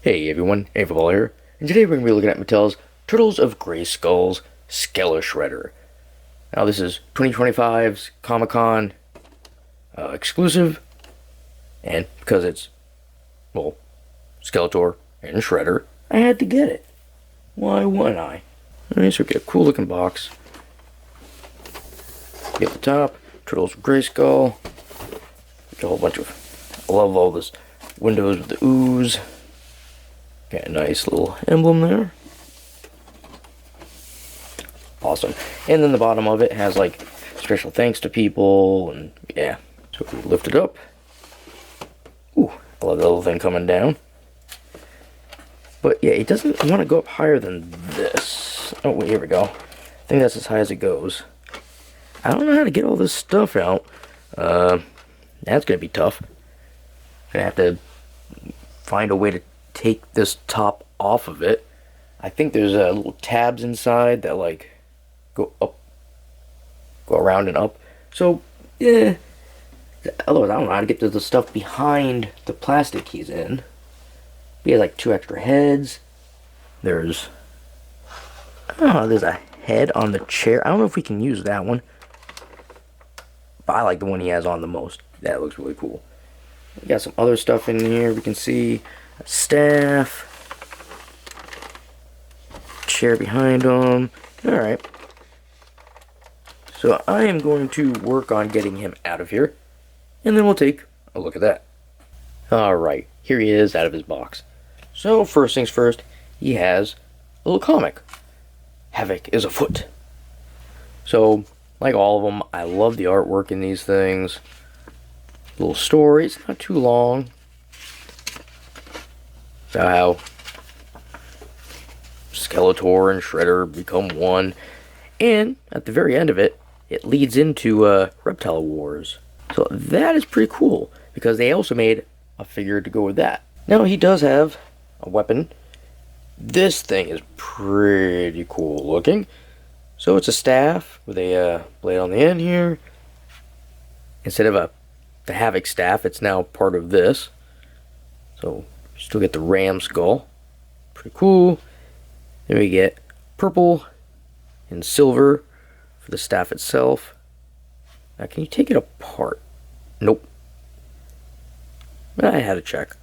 Hey everyone, Football here, and today we're going to be looking at Mattel's Turtles of Grayskull's Skele-Shredder. Now this is 2025's Comic-Con exclusive, and because it's, well, Skeletor and Shredder, I had to get it. Why wouldn't I? Alright, so we get a cool looking box. Get the top, Turtles of Grayskull. Get a whole bunch of, I love all this windows with the ooze. Got a nice little emblem there. Awesome. And then the bottom of it has like special thanks to people, and yeah. So if we lift it up. Ooh, I love that little thing coming down. But yeah, it doesn't want to go up higher than this. Oh, wait, here we go. I think that's as high as it goes. I don't know how to get all this stuff out. That's going to be tough. Gonna have to find a way to take this top off of it. I think there's little tabs inside that like go around and up. So yeah, otherwise I don't know how to get to the stuff behind the plastic he's in. He has like 2 extra heads. There's there's a head on the chair. I don't know if we can use that one, but I like the one he has on the most. That looks really cool. We got some other stuff in here. We can see a staff, chair behind him. Alright. So I am going to work on getting him out of here, and then we'll take a look at that. Alright, here he is out of his box. So first things first, he has a little comic. Havoc is afoot. So, like all of them, I love the artwork in these things. Little story, it's not too long. About how Skeletor and Shredder become one. And at the very end of it, it leads into Reptile Wars. So that is pretty cool, because they also made a figure to go with that. Now he does have a weapon. This thing is pretty cool looking. So it's a staff with a blade on the end here. Instead of the Havoc staff, it's now part of this. So you still get the ram skull. Pretty cool. Then we get purple and silver for the staff itself. Now can you take it apart? Nope. I had to check.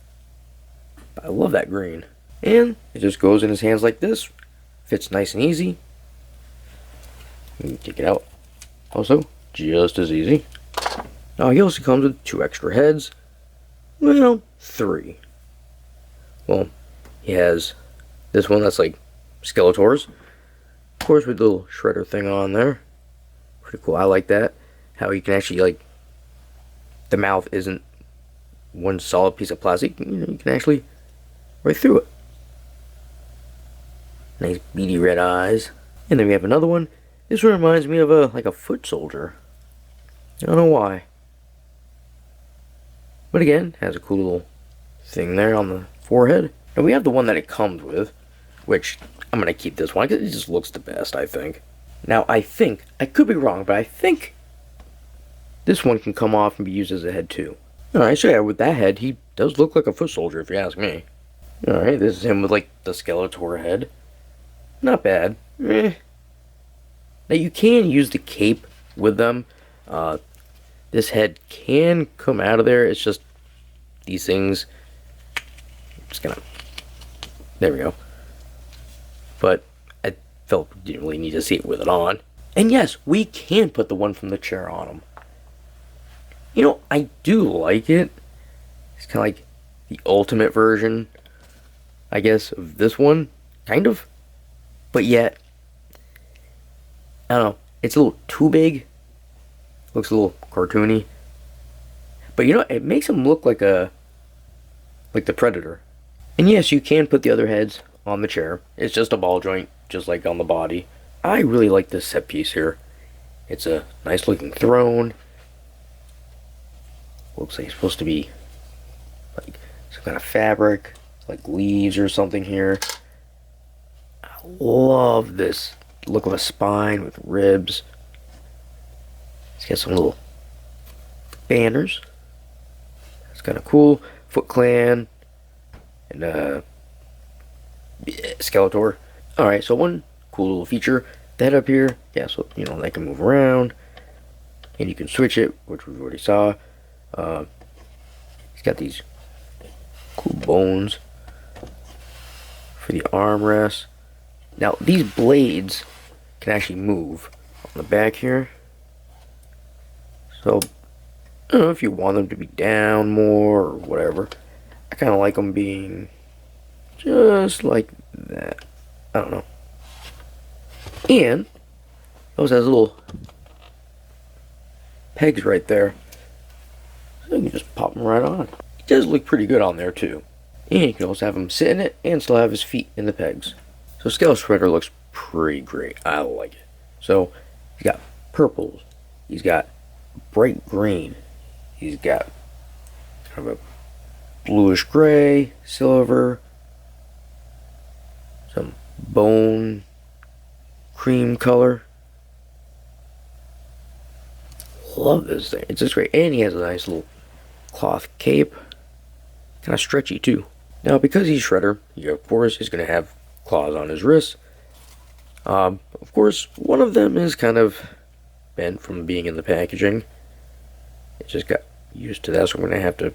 I love that green. And it just goes in his hands like this. Fits nice and easy. You can take it out also just as easy. Now he also comes with 2 extra heads. Well, 3. Well, he has this one that's like Skeletor's. Of course, with the little Shredder thing on there. Pretty cool. I like that. How you can actually, like, the mouth isn't one solid piece of plastic. You can actually right through it. Nice beady red eyes. And then we have another one. This one reminds me of like a foot soldier. I don't know why. But again, has a cool little thing there on the forehead. And we have the one that it comes with, which I'm going to keep this one because it just looks the best, I think. Now, I could be wrong, but I think this one can come off and be used as a head too. Alright, so yeah, with that head, he does look like a foot soldier if you ask me. Alright, this is him with like the Skeletor head. Not bad. Now you can use the cape with them. This head can come out of there. It's just these things. Just gonna. There we go. But I felt we didn't really need to see it with it on. And yes, we can put the one from the chair on him. You know, I do like it. It's kind of like the ultimate version, I guess, of this one. Kind of. But yet, I don't know. It's a little too big. Looks a little cartoony. But you know, it makes him look like the Predator. And yes, you can put the other heads on the chair. It's just a ball joint, just like on the body. I really like this set piece here. It's a nice looking throne. Looks like it's supposed to be like some kind of fabric, like leaves or something here. I love this look of a spine with ribs. It's got some little banners. It's kind of cool. Foot Clan and Skeletor. Alright, so one cool little feature, that up here, yeah, so, you know, that can move around, and you can switch it, which we already saw. He's got these cool bones for the armrest. Now, these blades can actually move on the back here. So, I don't know if you want them to be down more or whatever. I kind of like them being just like that. I don't know. And those has little pegs right there. So you can just pop them right on. It does look pretty good on there too. And you can also have him sit in it and still have his feet in the pegs. So Skele-Shredder looks pretty great. I like it. So he's got purples. He's got bright green. He's got kind of a bluish gray, silver, some bone cream color. Love this thing. It's just great. And he has a nice little cloth cape. Kind of stretchy too. Now because he's Shredder, he of course is going to have claws on his wrists. Of course, one of them is kind of bent from being in the packaging. It just got used to that, so I'm going to have to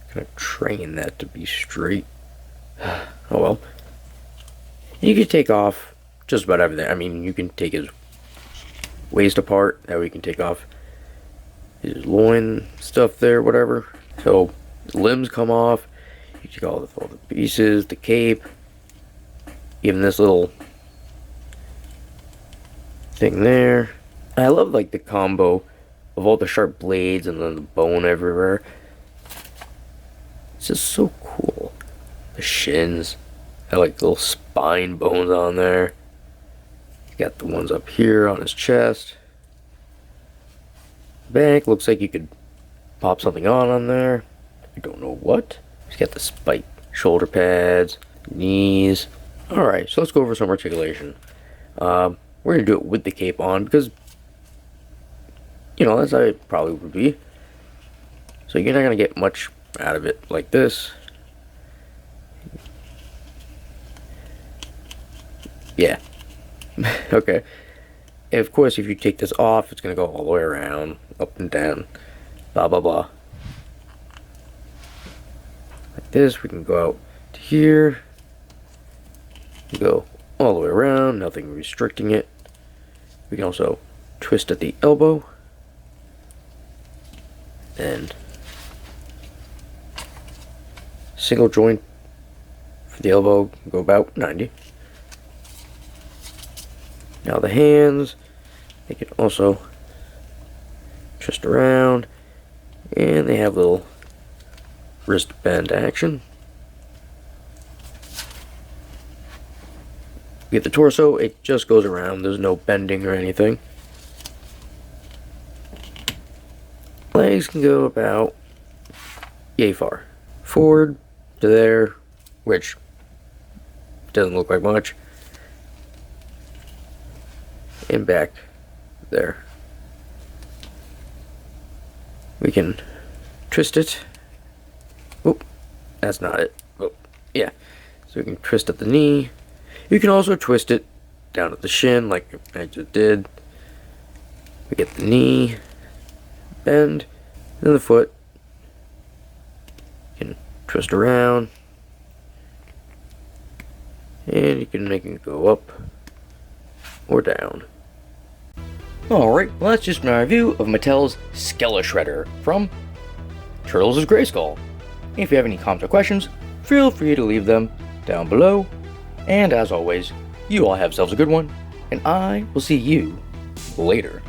kind of train that to be straight. Oh well. You can take off just about everything. I mean, you can take his waist apart. That way you can take off his loin stuff there, whatever. So, limbs come off. You take all the pieces, the cape, even this little thing there. I love like the combo of all the sharp blades and then the bone everywhere. It's just so cool. The shins, I like the little spine bones on there. You got the ones up here on his chest. Back looks like you could pop something on there. I don't know what. He's got the spike shoulder pads, knees. Alright, so let's go over some articulation. We're going to do it with the cape on because, you know, that's how it probably would be. So you're not going to get much out of it like this. Yeah. Okay. And of course, if you take this off, it's going to go all the way around, up and down, blah, blah, blah. Like this, we can go out to here. Go all the way around, nothing restricting it. We can also twist at the elbow. And single joint for the elbow can go about 90. Now the hands, they can also twist around, and they have little wrist bend action. You get the torso, it just goes around, there's no bending or anything. Legs can go about yay far. Forward to there, which doesn't look like much. And back there. We can twist it. Oop, that's not it. Oh, yeah. So we can twist at the knee. You can also twist it down at the shin like I just did. We get the knee, bend, and the foot. You can twist around. And you can make it go up or down. Alright, well that's just my review of Mattel's Skele-Shredder from Turtles' Grayskull. If you have any comments or questions, feel free to leave them down below. And as always, you all have yourselves a good one, and I will see you later.